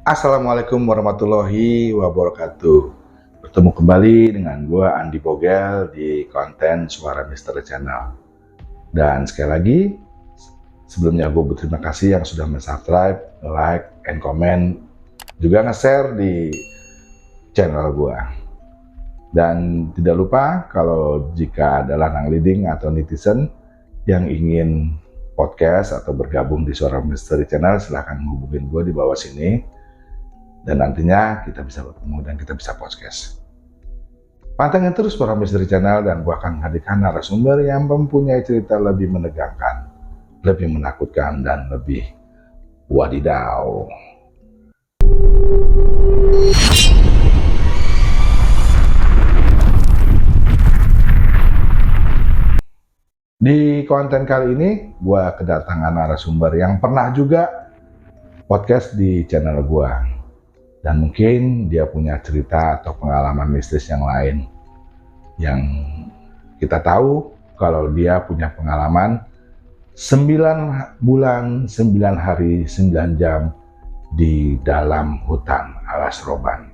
Assalamualaikum warahmatullahi wabarakatuh. Bertemu kembali dengan gua Andi Bogel di konten Suara Misteri Channel. Dan sekali lagi, sebelumnya gue berterima kasih yang sudah subscribe, like, and comment, juga nge-share di channel gua. Dan tidak lupa kalau jika ada lanang leading atau netizen yang ingin podcast atau bergabung di Suara Misteri Channel, silahkan hubungin gue di bawah sini. Dan nantinya kita bisa bertemu dan kita bisa podcast. Pantengin terus Suara Misteri Channel dan gua akan hadirkan narasumber yang mempunyai cerita lebih menegangkan, lebih menakutkan, dan lebih wadidaw. Di konten kali ini, gua kedatangan narasumber yang pernah juga podcast di channel gua. Dan mungkin dia punya cerita atau pengalaman mistis yang lain. Yang kita tahu kalau dia punya pengalaman 9 bulan, 9 hari, 9 jam di dalam hutan Alas Roban.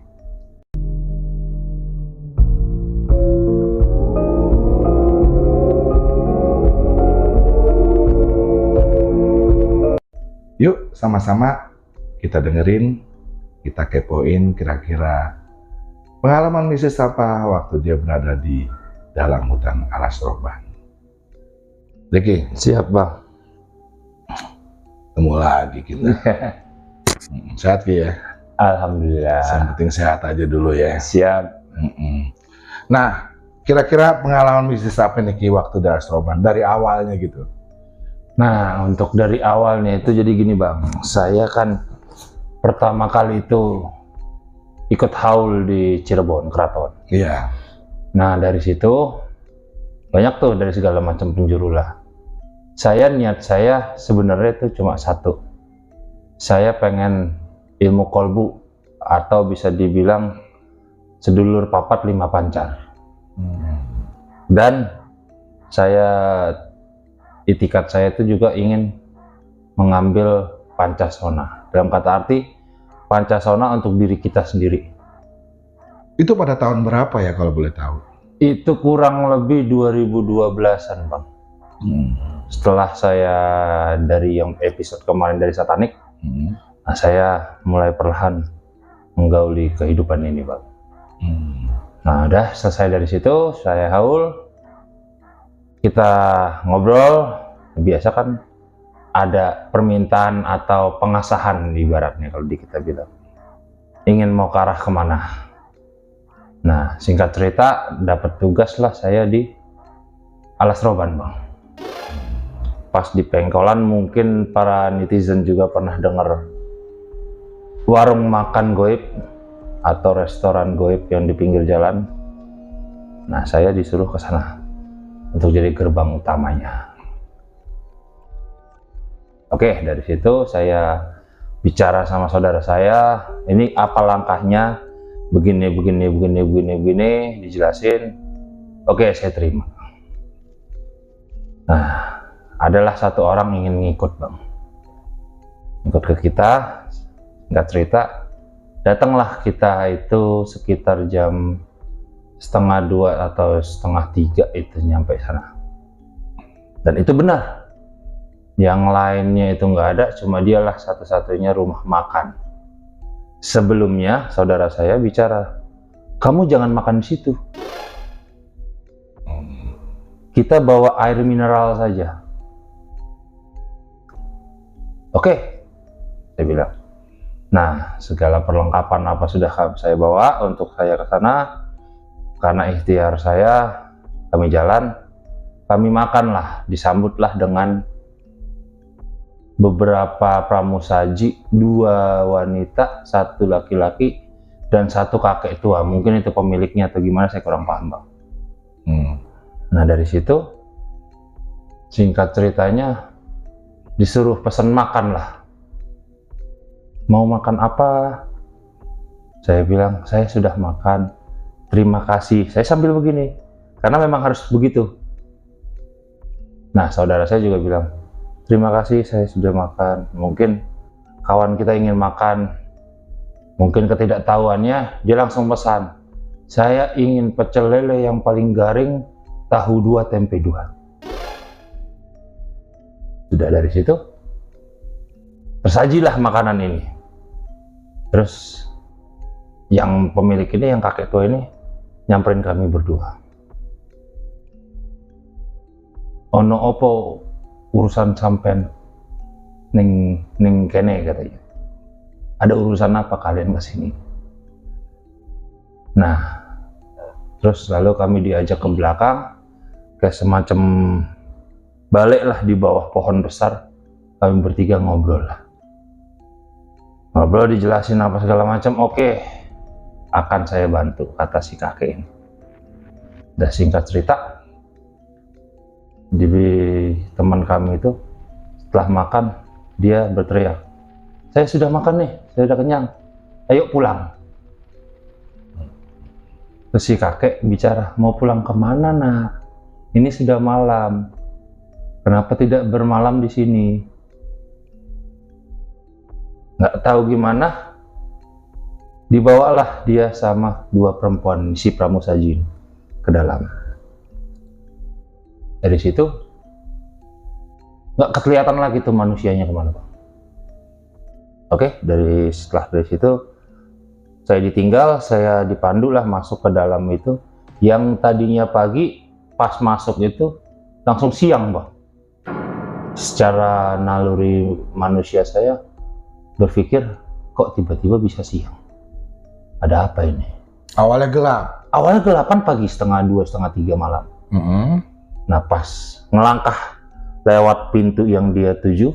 Yuk sama-sama kita dengerin, kita kepoin kira-kira pengalaman mistis apa waktu dia berada di dalam hutan Alas Roban. Deki, Siap bang. ketemu lagi kita. Sehat Ki ya? Alhamdulillah. Yang penting sehat aja dulu ya. Siap. Nah, kira-kira pengalaman mistis apa nih Ki waktu di Alas Roban dari awalnya gitu? Nah, untuk dari awalnya itu jadi gini bang, saya kan pertama kali itu ikut haul di Cirebon, Keraton. Iya. Nah, dari situ banyak tuh dari segala macam penjuru lah. Niat saya sebenarnya itu cuma satu. Saya pengen ilmu kolbu atau bisa dibilang sedulur papat 5 pancar. Dan itikat saya itu juga ingin mengambil pancasona. Dalam kata arti, pancasona untuk diri kita sendiri. Itu pada tahun berapa ya kalau boleh tahu? Itu kurang lebih 2012-an bang. Setelah saya dari yang episode kemarin dari satanik, nah saya mulai perlahan menggauli kehidupan ini bang. Nah udah selesai dari situ, saya haul, kita ngobrol, biasa kan ada permintaan atau pengasahan ibaratnya kalau di kita bilang. Ingin mau ke arah kemana? Nah singkat cerita dapat tugas lah saya di Alas Roban bang. Pas di Pengkolan mungkin para netizen juga pernah dengar warung makan goib atau restoran goib yang di pinggir jalan. Nah saya disuruh ke sana untuk jadi gerbang utamanya. Oke, dari situ saya bicara sama saudara saya, ini apa langkahnya, begini, dijelasin. Oke, saya terima. Nah, adalah satu orang ingin ngikut bang, ikut ke kita, nggak cerita, datanglah kita itu sekitar jam 1:30 atau 2:30 itu nyampe sana. Dan itu benar. Yang lainnya itu nggak ada, cuma dialah satu-satunya rumah makan. Sebelumnya saudara saya bicara, kamu jangan makan di situ. Kita bawa air mineral saja. Oke, saya bilang. Nah, segala perlengkapan apa sudah saya bawa untuk saya ke sana. Karena ikhtiar saya, kami jalan, kami makanlah, disambutlah dengan beberapa pramusaji, 2 wanita, 1 laki-laki, dan 1 kakek tua. Mungkin itu pemiliknya atau gimana, saya kurang paham bang. Nah dari situ, singkat ceritanya, disuruh pesan makan lah. Mau makan apa? Saya bilang, saya sudah makan, terima kasih. Saya sambil begini, karena memang harus begitu. Nah saudara saya juga bilang, terima kasih saya sudah makan. Mungkin kawan kita ingin makan. Mungkin ketidaktahuannya, dia langsung pesan, saya ingin pecel lele yang paling garing, tahu 2, tempe 2. Sudah dari situ, tersajilah makanan ini. Terus yang pemilik ini, yang kakek tua ini, nyamperin kami berdua. Ono opo urusan sampean ning kene, katanya. Ada urusan apa kalian kesini? Nah, terus lalu kami diajak ke belakang, ke semacam balik lah di bawah pohon besar. Kami bertiga ngobrol lah. Ngobrol, dijelasin apa segala macam. Oke, akan saya bantu, kata si kakek ini. Udah singkat cerita, di teman kami itu setelah makan, dia berteriak, saya sudah makan nih, saya sudah kenyang, ayo pulang. Terus si kakek bicara, mau pulang kemana nak? Ini sudah malam, kenapa tidak bermalam di sini? Nggak tahu gimana, dibawalah dia sama 2 perempuan si pramusaji ke dalam. Dari situ nggak kelihatan lagi tuh manusianya kemana, Bang. Oke, setelah dari situ saya ditinggal, saya dipandu lah masuk ke dalam itu. Yang tadinya pagi, pas masuk itu langsung siang, Bang. Secara naluri manusia saya berpikir, kok tiba-tiba bisa siang? Ada apa ini? Awalnya gelap. Awalnya gelapan pagi, 1:30, 2:30 malam. Nah, pas ngelangkah lewat pintu yang dia tuju,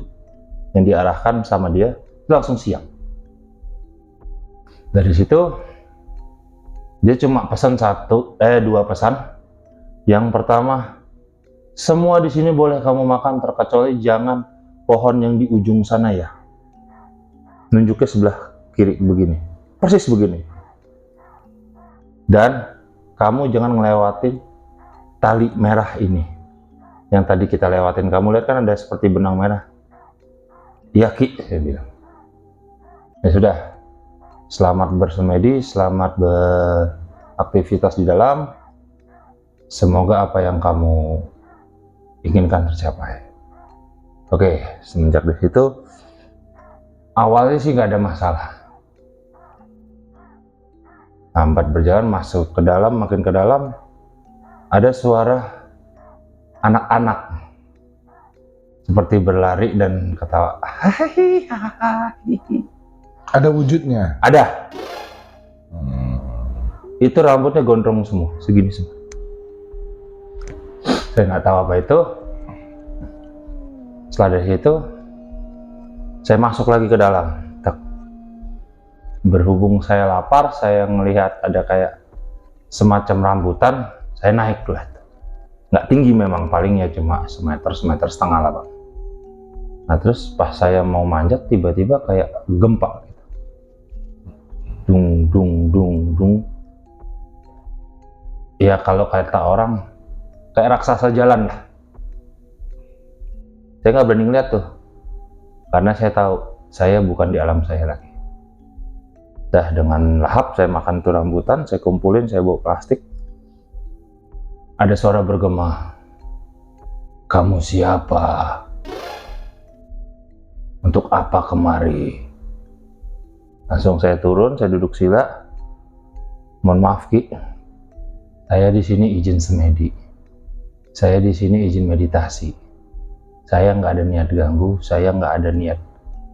yang diarahkan sama dia, langsung siang. Dari situ dia cuma pesan 2 pesan. Yang pertama, semua di sini boleh kamu makan terkecuali jangan pohon yang di ujung sana ya. Nunjuknya sebelah kiri begini, persis begini. Dan kamu jangan ngelewatin tali merah ini. Yang tadi kita lewatin, kamu lihat kan ada seperti benang merah. Iya Ki, saya bilang. Ya sudah, selamat bersemedi, selamat beraktivitas di dalam. Semoga apa yang kamu inginkan tercapai. Oke, semenjak dari situ, awalnya sih nggak ada masalah. Lambat berjalan, masuk ke dalam, makin ke dalam, ada suara anak-anak seperti berlari dan ketawa. Ada wujudnya? Ada. Itu rambutnya gondrong semua, segini semua. Saya nggak tahu apa itu. Setelah dari situ, saya masuk lagi ke dalam. Berhubung saya lapar, saya melihat ada kayak semacam rambutan, saya naik lah. Nggak tinggi memang, palingnya cuma semeter setengah lah, Bang. Nah terus pas saya mau manjat, tiba-tiba kayak gempa gitu. Dung dung dung dung. Ya kalau kata orang, kayak raksasa jalan lah. Saya nggak berani ngeliat tuh, karena saya tahu saya bukan di alam saya lagi. Dah dengan lahap saya makan tuh rambutan, saya kumpulin, saya bawa plastik. Ada suara bergema, kamu siapa? Untuk apa kemari? Langsung saya turun, saya duduk sila. Mohon maaf Ki, saya di sini izin semedi. Saya di sini izin meditasi. Saya nggak ada niat ganggu, saya nggak ada niat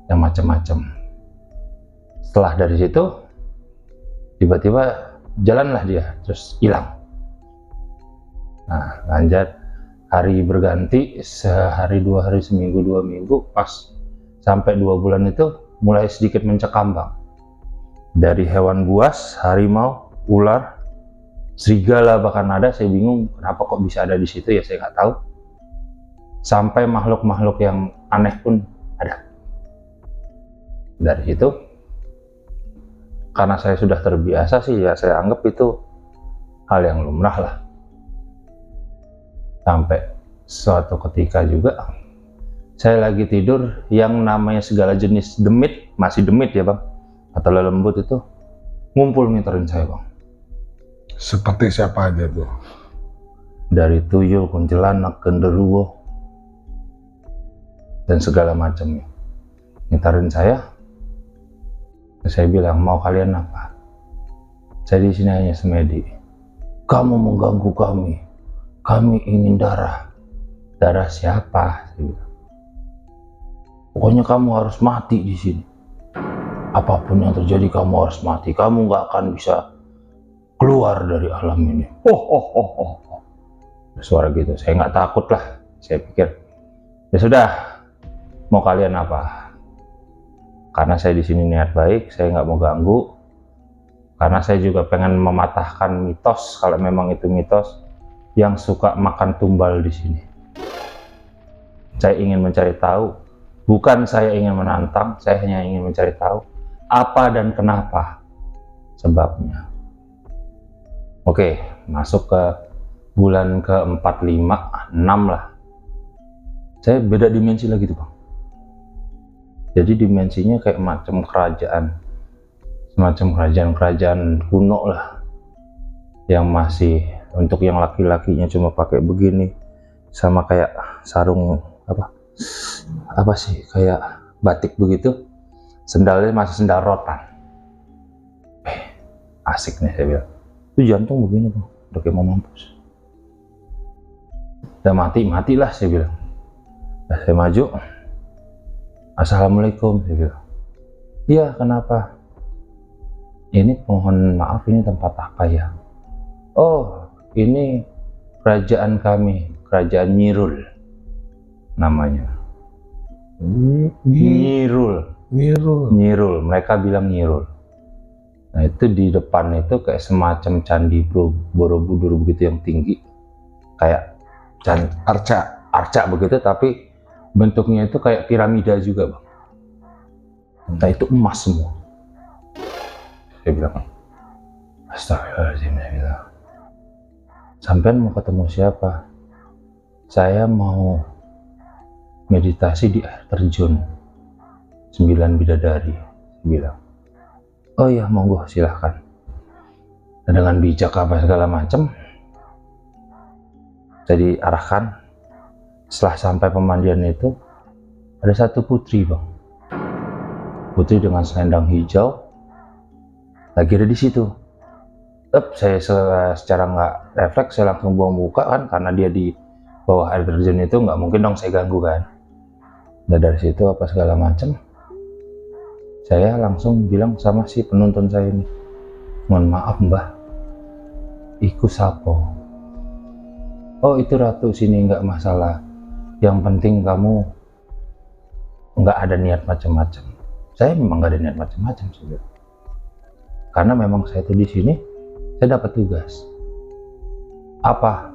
yang macam-macam. Setelah dari situ, tiba-tiba jalanlah dia, terus hilang. Nah, lanjut hari berganti, sehari, 2 hari, seminggu, 2 minggu, pas sampai 2 bulan itu mulai sedikit mencekam, Bang. Dari hewan buas, harimau, ular, serigala bahkan ada, saya bingung kenapa kok bisa ada di situ ya, saya nggak tahu. Sampai makhluk-makhluk yang aneh pun ada. Dari situ, karena saya sudah terbiasa sih ya, saya anggap itu hal yang lumrah lah. Sampai suatu ketika juga saya lagi tidur, yang namanya segala jenis demit, masih demit ya Bang, atau lembut itu ngumpul ngiterin saya bang. Seperti siapa aja tuh? Dari tuyul, kuntilanak, genderuwo, dan segala macamnya. Ngitarin saya. Saya bilang, mau kalian apa? Saya di sini hanya semedi. Kamu mengganggu kami. Kami ingin darah. Darah siapa? Saya bilang. Pokoknya kamu harus mati di sini. Apapun yang terjadi kamu harus mati. Kamu nggak akan bisa keluar dari alam ini. Suara gitu. Saya nggak takut lah. Saya pikir, ya sudah. Mau kalian apa? Karena saya di sini niat baik, saya nggak mau ganggu. Karena saya juga pengen mematahkan mitos, kalau memang itu mitos, yang suka makan tumbal di sini. Saya ingin mencari tahu, bukan saya ingin menantang, saya hanya ingin mencari tahu apa dan kenapa sebabnya. Oke, masuk ke bulan ke-4, 5, 6 lah. Saya beda dimensi lagi tuh bang. Jadi dimensinya kayak macam kerajaan, semacam kerajaan kuno lah, yang masih untuk yang laki-lakinya cuma pakai begini, sama kayak sarung apa sih, kayak batik begitu, sendalnya masih sendal rotan. Asik nih saya bilang. Itu jantung begini bang, udah kayak mau mampus. Udah matilah saya bilang. Nah, saya maju. Assalamualaikum, saya bilang. Iya, kenapa? Ini mohon maaf, ini tempat apa ya? Oh, ini kerajaan kami, kerajaan Nyirul namanya. Nyirul, mereka bilang Nyirul. Nah itu di depan itu kayak semacam candi Borobudur begitu yang tinggi, kayak arca begitu, tapi bentuknya itu kayak piramida juga bang. Nah itu emas semua. Saya bilang, astagfirullahaladzim, saya bilang, sampean mau ketemu siapa? Saya mau meditasi di air terjun 9 bidadari, saya bilang. Oh iya, monggo silahkan. Dan dengan bijak apa segala macam, saya diarahkan. Setelah sampai pemandian itu, ada satu putri bang. Putri dengan selendang hijau, lagi ada di situ. Saya secara nggak refleks, saya langsung buang muka kan, karena dia di bawah air terjun itu, nggak mungkin dong saya ganggu kan. Dan dari situ apa segala macam, saya langsung bilang sama si penuntun saya ini, mohon maaf mbah, iku sapo? Oh itu ratu, sini nggak masalah, yang penting kamu nggak ada niat macam-macam. Saya memang nggak ada niat macam-macam sih, karena memang saya tuh di sini saya dapat tugas. Apa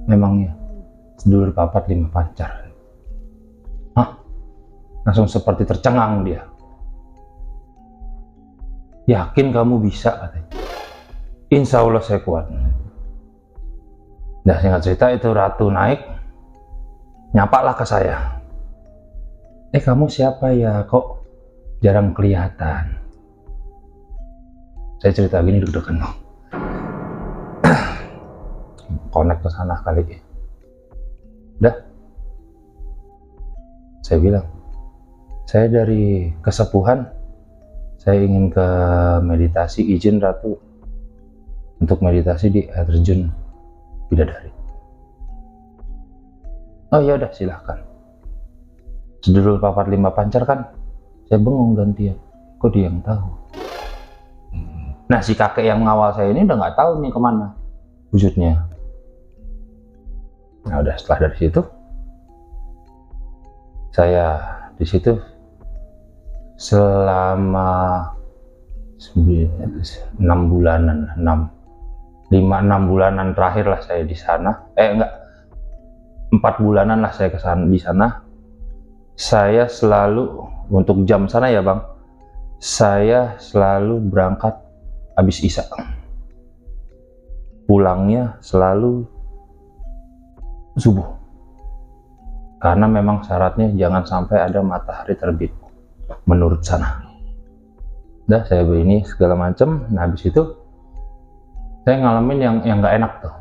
memangnya? Sedulur papat 5 pancar. Hah? Langsung seperti tercengang dia. Yakin kamu bisa katanya? Insya Allah saya kuat. Nah singkat cerita itu ratu naik, nyapaklah ke saya. Kamu siapa ya, kok jarang kelihatan? Saya cerita gini deg-degan loh. Connect ke sana kali. Udah. Saya bilang, saya dari kesepuhan, saya ingin ke meditasi, izin ratu untuk meditasi di air terjun bidadari. Oh ya udah silahkan. Sedulur papat 5 pancar kan, saya bengong gantian. Kok dia yang tahu? Nah si kakek yang mengawal saya ini udah nggak tahu nih kemana wujudnya. Nah udah setelah dari situ, saya di situ selama 6 bulanan, 5-6 bulanan terakhir lah saya di sana. 4 bulanan lah saya di sana. Saya selalu, untuk jam sana ya bang, saya selalu berangkat habis isya. Pulangnya selalu subuh. Karena memang syaratnya jangan sampai ada matahari terbit menurut sana. Udah saya begini segala macem. Nah habis itu saya ngalamin yang nggak enak tuh,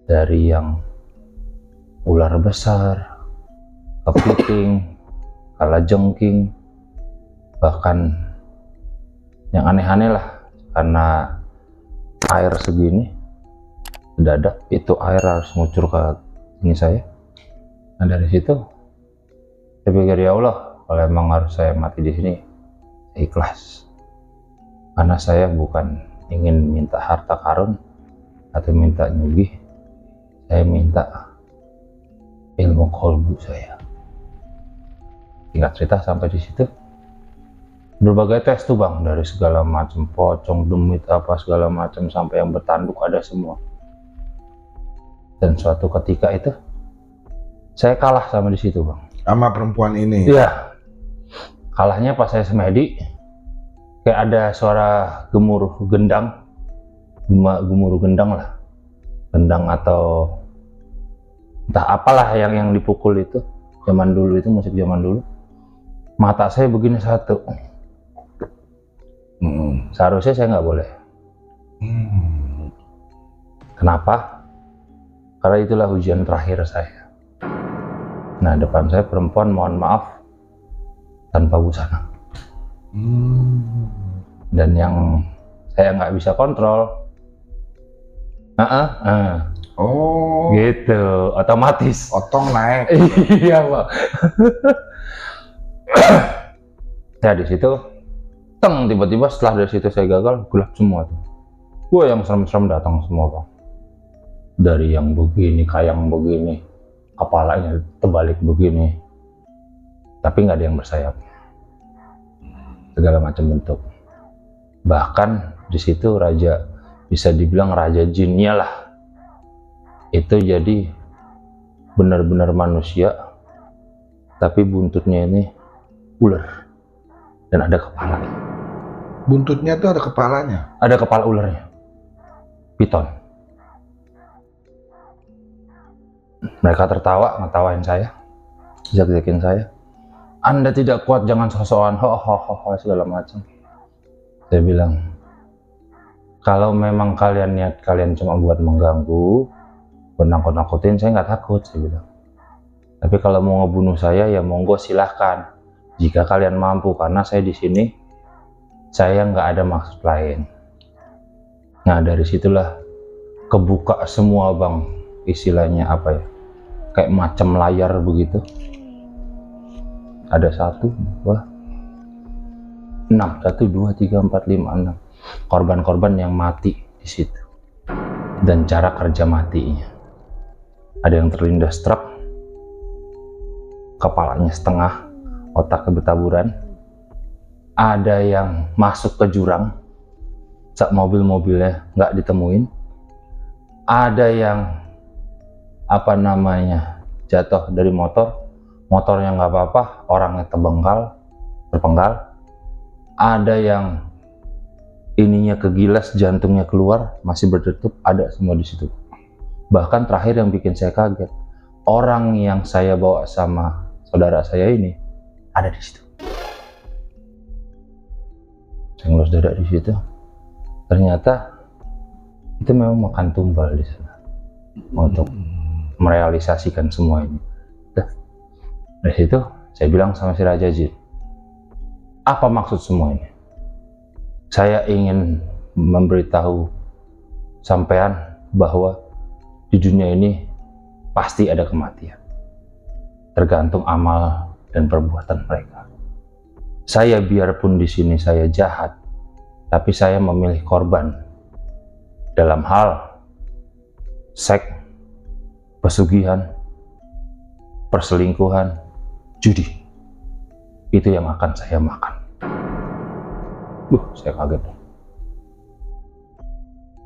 dari yang ular besar, kepiting, kalajengking, bahkan yang aneh-aneh lah. Karena air segini mendadak itu air harus ngucur ke ini saya. Nah dari situ saya pikir, ya Allah, kalau emang harus saya mati di sini, saya ikhlas. Karena saya bukan ingin minta harta karun atau minta nyugih, saya minta ilmu kolbu saya. Singkat cerita sampai di situ, berbagai tes tuh bang, dari segala macam pocong, demit, apa segala macam, sampai yang bertanduk ada semua. Dan suatu ketika itu saya kalah sama di situ bang. Sama perempuan ini? Iya. Kalahnya pas saya semedi, kayak ada suara gemuruh gendang, gemuruh gendang lah, gendang atau entah apalah yang dipukul itu. Zaman dulu itu, musik zaman dulu. Mata saya begini satu. Seharusnya saya nggak boleh. Kenapa? Karena itulah ujian terakhir saya. Nah depan saya perempuan, mohon maaf, tanpa busana. Dan yang saya nggak bisa kontrol. Oh, gitu, otomatis. otong naik. Iya pak. Ya di situ, tiba-tiba setelah dari situ saya gagal, gelap semua tuh. Wah yang serem-serem datang semua bang. Dari yang begini, kayang begini, kepalanya terbalik begini, tapi nggak ada yang bersayap, segala macam bentuk. Bahkan di situ raja, bisa dibilang raja jinnya lah, itu jadi benar-benar manusia, tapi buntutnya ini ular dan ada kepalanya. Buntutnya tuh ada kepalanya? Ada kepala ularnya, piton. Mereka tertawa, ngetawain saya, jak-jakin saya. Anda tidak kuat, jangan sosokan, segala macam. Saya bilang, kalau memang kalian niat kalian cuma buat mengganggu, nakut-nakutin, saya nggak takut, saya bilang. Tapi kalau mau ngebunuh saya, ya monggo silahkan. Jika kalian mampu, karena saya di sini, saya nggak ada maksud lain. Nah dari situlah kebuka semua bang, istilahnya apa ya? Kayak macam layar begitu. Ada 1, 2, 6, 1, 2, 3, 4, 5, 6 korban-korban yang mati di situ. Dan cara kerja matinya, ada yang terlindas truk, kepalanya setengah, otaknya bertaburan. Ada yang masuk ke jurang, saat mobil-mobilnya nggak ditemuin. Ada yang jatuh dari motornya nggak apa-apa, orangnya terpenggal. Ada yang ininya kegilas, jantungnya keluar, masih berdetup, ada semua di situ. Bahkan terakhir yang bikin saya kaget, orang yang saya bawa sama saudara saya ini ada di situ. Saya ngelus dada di situ. Ternyata itu memang makan tumbal di sana untuk merealisasikan semua ini. Dari situ saya bilang sama si Raja Jin, apa maksud semua ini? Saya ingin memberitahu sampean bahwa di dunia ini pasti ada kematian, tergantung amal dan perbuatan mereka. Saya biarpun di sini saya jahat, tapi saya memilih korban dalam hal seks, pesugihan, perselingkuhan, judi. Itu yang akan saya makan. Saya kaget.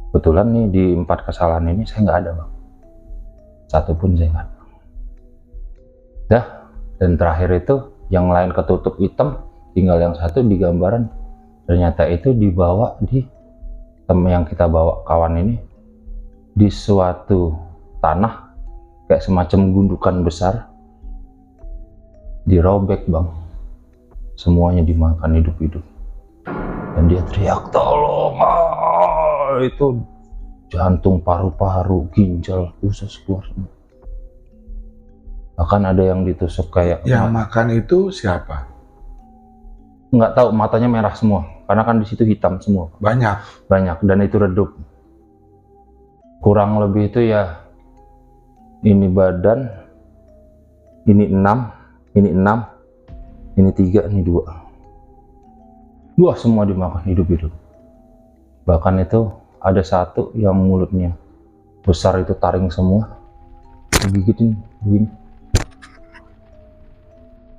Kebetulan nih di 4 kesalahan ini saya nggak ada bang. Satu pun saya nggak ada. Dah, dan terakhir itu yang lain ketutup hitam, tinggal yang satu di gambaran. Ternyata itu dibawa di teman yang kita bawa kawan ini di suatu tanah kayak semacam gundukan besar, dirobek bang, semuanya dimakan hidup-hidup. Dan dia teriak, tolong, itu jantung, paru-paru, ginjal, usus keluar semua. Bahkan ada yang ditusuk kayak... Yang makan itu siapa? Nggak tahu, matanya merah semua. Karena kan di situ hitam semua. Banyak. Dan itu redup. Kurang lebih itu ya, ini badan, ini 6, ini 6, ini 3, ini 2. Wah, semua dimakan hidup-hidup. Bahkan itu ada satu yang mulutnya besar, itu taring semua, digigitin begini.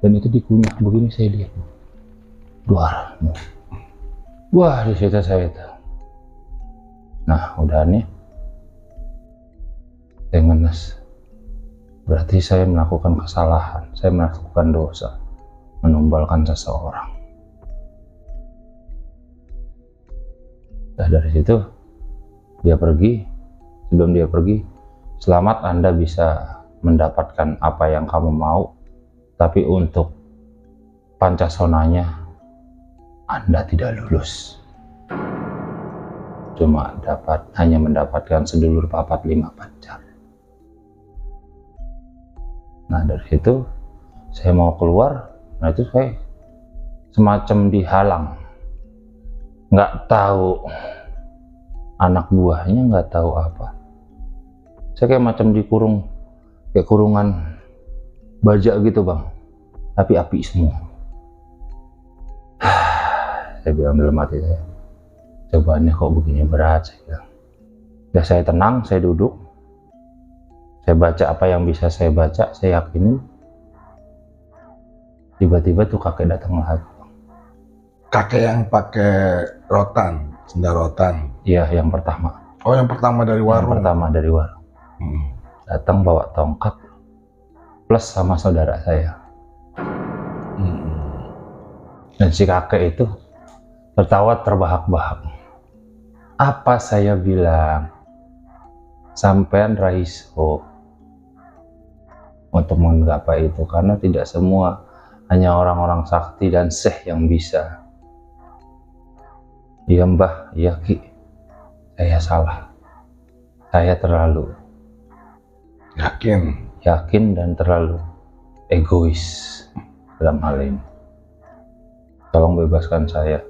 Dan itu dikunyah begini, saya lihat. Dua. Wah, di situ saya itu. Nah, udah nih. Saya ngenes. Berarti saya melakukan kesalahan, saya melakukan dosa, menumbalkan seseorang. Nah, dari situ dia pergi. Sebelum dia pergi, selamat, Anda bisa mendapatkan apa yang kamu mau, tapi untuk pancasonanya Anda tidak lulus. Cuma hanya mendapatkan sedulur papat 5 pacar. Nah, dari situ saya mau keluar. Nah, itu saya semacam dihalang. Nggak tahu, anak buahnya nggak tahu apa. Saya kayak macam dikurung, kayak kurungan baja gitu bang, tapi api semua. Saya bilang dalam hati saya, cobaannya kok begini berat. Saya bilang. Ya, saya tenang, saya duduk, saya baca apa yang bisa saya baca, saya yakinin. Tiba-tiba tuh kakek datang lagi. Kakek yang pakai rotan, sendal rotan. Iya, yang pertama. Oh, yang pertama dari warung. Yang pertama dari warung. Datang bawa tongkat plus sama saudara saya. Dan si kakek itu tertawa terbahak-bahak. Apa saya bilang? Sampean raiso untuk menggapai itu, karena tidak semua hanya orang-orang sakti dan syekh yang bisa. Iya mbah, iya ki, saya salah. Saya terlalu yakin dan terlalu egois dalam hal ini. Tolong bebaskan saya.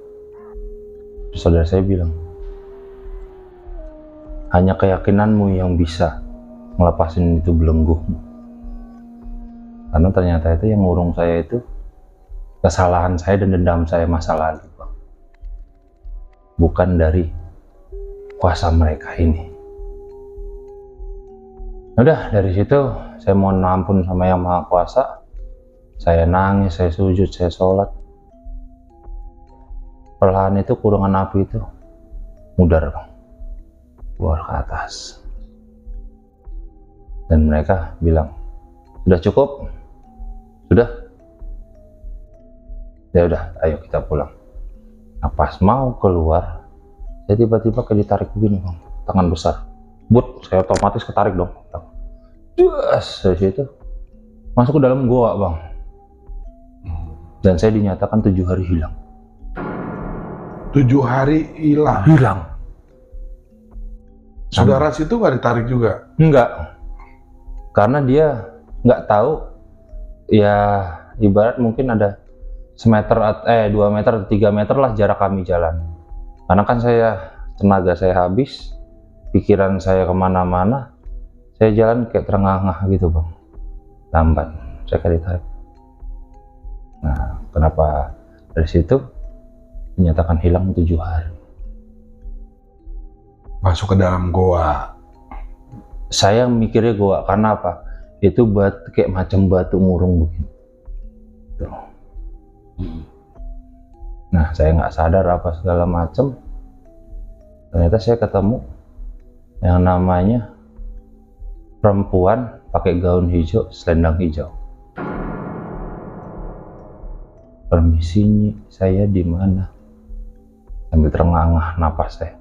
Terus saudara saya bilang, hanya keyakinanmu yang bisa ngelepasin itu belengguhmu. Karena ternyata itu yang ngurung saya itu kesalahan saya dan dendam saya masa lalu, Bang. Bukan dari kuasa mereka ini. Udah, dari situ saya mohon ampun sama Yang Maha Kuasa. Saya nangis, saya sujud, saya sholat. Perlahan itu kurungan api itu mudar, Bang, keluar ke atas. Dan mereka bilang, sudah cukup? Sudah? Ya udah, ayo kita pulang. Nah, pas mau keluar, saya tiba-tiba kayak ditarik begini, Bang, tangan besar. But, saya otomatis ketarik dong. Yes, dari situ masuk ke dalam goa, Bang. Dan saya dinyatakan 7 hari hilang. 7 hari hilang? Hilang. Saudara situ nggak ditarik juga? Enggak. Karena dia nggak tahu, ya ibarat mungkin ada 2 meter atau 3 meter lah jarak kami jalan. Karena kan tenaga saya habis, pikiran saya kemana-mana, saya jalan kayak terengah-engah gitu, Bang. Lambat, saya kayak ditarik. Nah, kenapa dari situ dinyatakan hilang 7 hari. Masuk ke dalam goa. Saya mikirnya goa, karena apa? Itu kayak macam batu murung begini. Nah, saya nggak sadar apa segala macam. Ternyata saya ketemu yang namanya perempuan pakai gaun hijau, selendang hijau. Permisi, saya di mana? Sambil terengah-engah napas saya.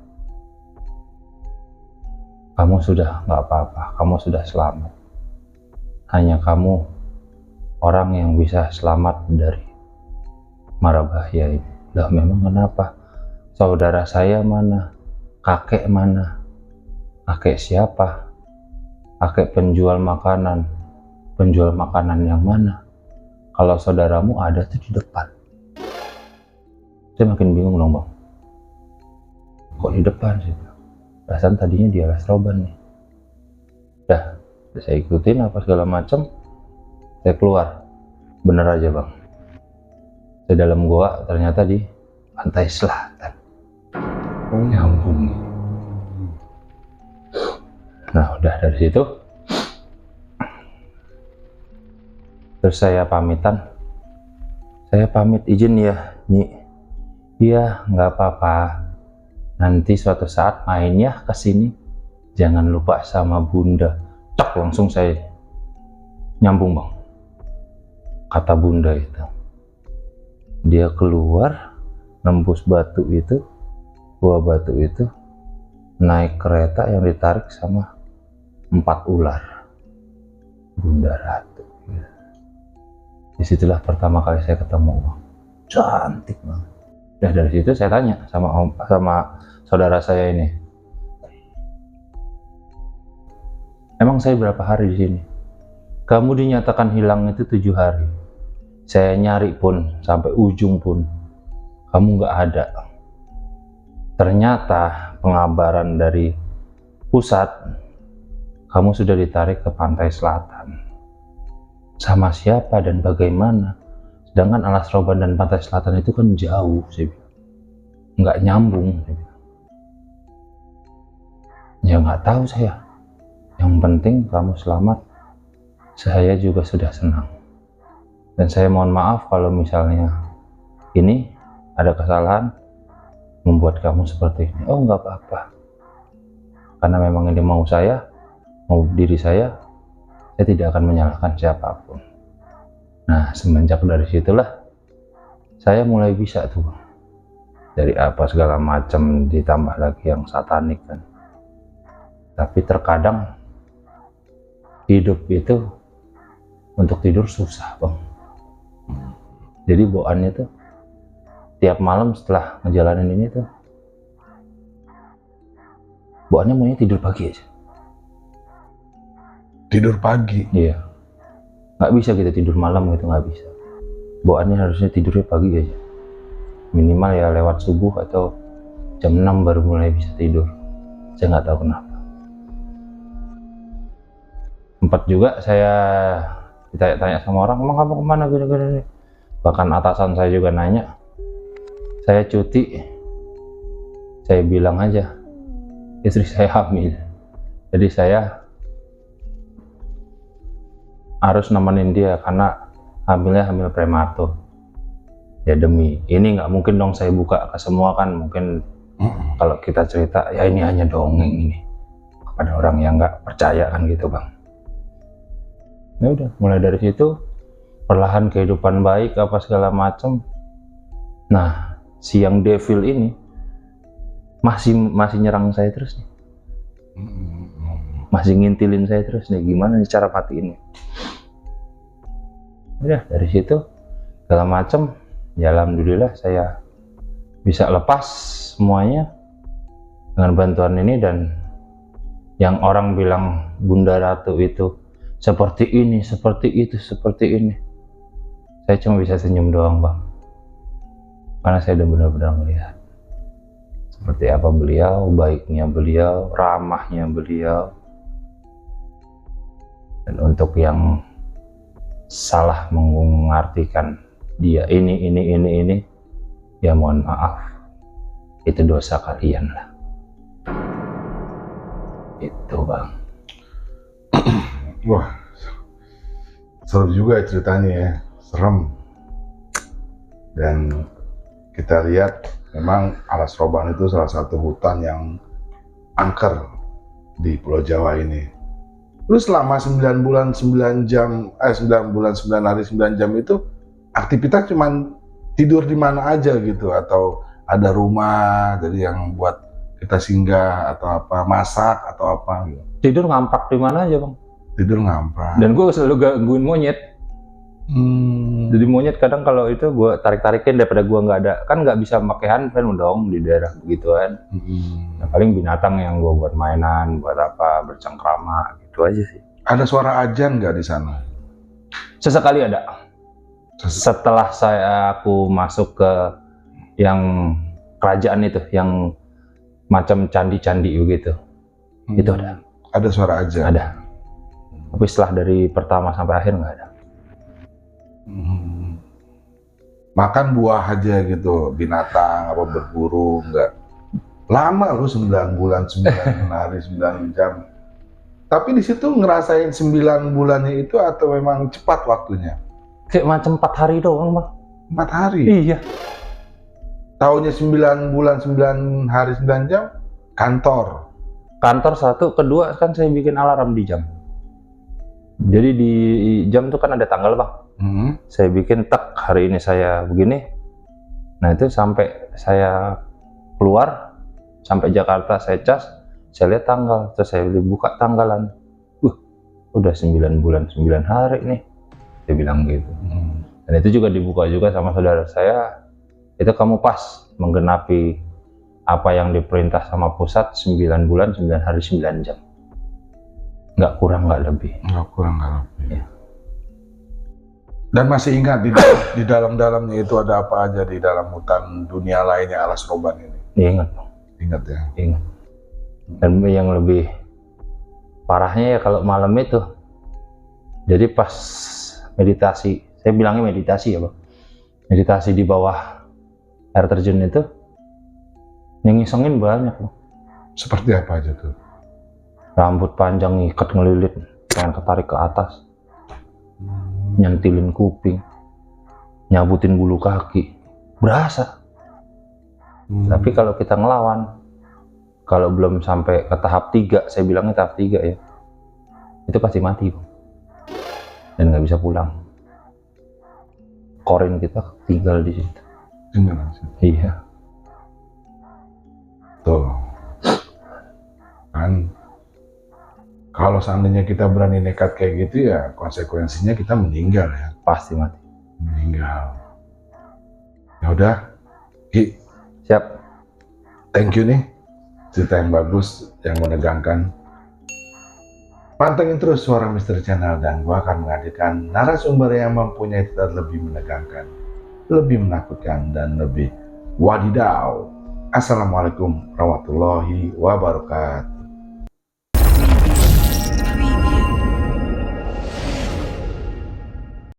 Kamu sudah nggak apa-apa, kamu sudah selamat. Hanya kamu orang yang bisa selamat dari mara bahaya ini. Lah, memang kenapa? saudara saya mana, kakek mana, kakek siapa, kakek penjual makanan yang mana, kalau saudaramu ada tuh di depan. Saya makin bingung dong bang, kok di depan sih, perasaan tadinya di alas roban nih. Dah saya ikutin apa segala macam, saya keluar. Bener aja bang, saya dalam goa ternyata di pantai selatan. Nyambung. Nah udah dari situ terus saya pamitan, saya pamit izin ya Nyi. Iya nggak apa-apa, nanti suatu saat mainnya ke sini, jangan lupa sama Bunda. Tak langsung saya nyambung bang, kata Bunda itu. Dia keluar nembus batu itu, gua batu itu, naik kereta yang ditarik sama 4 ular, Bunda Ratu. Disitulah pertama kali saya ketemu bang, cantik banget. Nah dari situ saya tanya sama saudara saya ini, emang saya berapa hari di sini? Kamu dinyatakan hilang itu 7 hari. Saya nyari pun sampai ujung pun kamu nggak ada. Ternyata pengabaran dari pusat, kamu sudah ditarik ke pantai selatan. Sama siapa dan bagaimana? Sedangkan alas roban dan pantai selatan itu kan jauh, saya bilang. Nggak nyambung. Saya bilang. Ya nggak tahu saya. Yang penting kamu selamat. Saya juga sudah senang. Dan saya mohon maaf kalau misalnya ini ada kesalahan membuat kamu seperti ini. Oh nggak apa-apa. Karena memang ini mau saya, mau diri saya tidak akan menyalahkan siapapun. Nah semenjak dari situlah saya mulai bisa tuh dari apa segala macam, ditambah lagi yang satanik kan. Tapi terkadang hidup itu untuk tidur susah bang. Jadi bawaannya tuh tiap malam setelah ngejalanin ini tuh bawaannya maunya tidur pagi aja. Tidur pagi? Iya, nggak bisa kita tidur malam gitu, nggak bisa. Bawaannya harusnya tidurnya pagi aja, minimal ya lewat subuh atau jam 6 baru mulai bisa tidur. Saya nggak tahu kenapa. Sempat juga saya ditanya sama orang, emang kamu kemana gini-gini. Bahkan atasan saya juga nanya, saya cuti. Saya bilang aja istri saya hamil, jadi saya harus nemenin dia karena hamilnya hamil prematur. Ya demi ini nggak mungkin dong saya buka ke semua kan, mungkin kalau kita cerita ya ini hanya dongeng ini kepada orang yang nggak percaya kan gitu bang. Ya udah mulai dari situ perlahan kehidupan baik apa segala macam. Nah si yang devil ini masih nyerang saya terus nih, masih ngintilin saya terus nih, gimana nih cara matiin. Udah dari situ segala macam ya alhamdulillah saya bisa lepas semuanya dengan bantuan ini. Dan yang orang bilang Bunda Ratu itu seperti ini, seperti itu, seperti ini, saya cuma bisa senyum doang bang, karena saya udah benar-benar melihat seperti apa beliau, baiknya beliau, ramahnya beliau. Dan untuk yang salah mengartikan dia ini, ya mohon maaf, itu dosa kalian lah. Itu bang. Wah, seru juga ceritanya ya, serem. Dan kita lihat memang alas roban itu salah satu hutan yang angker di Pulau Jawa ini. Lu selama 9 bulan 9 jam, 9 bulan 9 hari 9 jam itu aktivitas cuman tidur di mana aja gitu, atau ada rumah jadi yang buat kita singgah atau apa, masak atau apa gitu? Tidur ngamprak di mana aja bang. Tidur ngamprak. Dan gue selalu gangguin monyet. Jadi monyet kadang kalau itu gue tarik-tarikin daripada gue nggak ada, kan nggak bisa pakai handphone dong di daerah begituan. Nah, paling binatang yang gue buat mainan, buat apa, bercengkrama gitu aja sih. Ada suara ajan nggak di sana? Sesekali ada. Setelah aku masuk ke yang kerajaan itu, yang macam candi-candi begitu, itu ada. Ada suara ajan? Ada. Tapi setelah dari pertama sampai akhir nggak ada. Makan buah aja gitu, binatang apa berburu nggak? Lama loh 9 bulan, 9 hari, 9 jam. Tapi di situ ngerasain 9 bulannya itu atau memang cepat waktunya? Kayak macam 4 hari doang, Bang. 4 hari? Iya. Tahunnya 9 bulan, 9 hari, 9 jam, kantor. Kantor satu, kedua kan saya bikin alarm di jam. Jadi di jam itu kan ada tanggal, Bang. Saya bikin tak hari ini saya begini. Nah itu sampai saya keluar, sampai Jakarta saya cas, saya lihat tanggal, terus saya buka tanggalan. Udah 9 bulan, 9 hari nih. Saya bilang gitu. Dan itu juga dibuka juga sama saudara saya. Itu kamu pas menggenapi apa yang diperintah sama pusat 9 bulan, 9 hari, 9 jam. Nggak kurang, nggak lebih. Nggak kurang, nggak lebih. Ya. Dan masih ingat di dalam-dalamnya itu ada apa aja di dalam hutan dunia lainnya Alas Roban ini? Ingat. Ingat ya? Ingat. Dan yang lebih parahnya ya kalau malam itu. Jadi pas meditasi, saya bilangnya meditasi ya, Bang. Meditasi di bawah air terjun itu, yang ngisengin banyak, Bang. Seperti apa aja tuh? Rambut panjang ikat ngelilit, pengen ketarik ke atas. Nyentilin kuping, nyabutin bulu kaki, berasa. Tapi kalau kita ngelawan, kalau belum sampai ke tahap 3, saya bilangnya tahap 3 ya, itu pasti mati, Bang. Dan nggak bisa pulang. Korin kita tinggal di situ. Tinggal di situ. Iya. Tuh. Kan kalau seandainya kita berani nekat kayak gitu ya konsekuensinya kita meninggal ya. Pasti mati. Meninggal. Ya udah, Ki. Siap. Thank you nih. Cerita yang bagus, yang menegangkan. Pantengin terus Suara Misteri Channel dan gua akan menghadirkan narasumber yang mempunyai cerita lebih menegangkan, lebih menakutkan, dan lebih wadidaw. Assalamualaikum warahmatullahi wabarakatuh.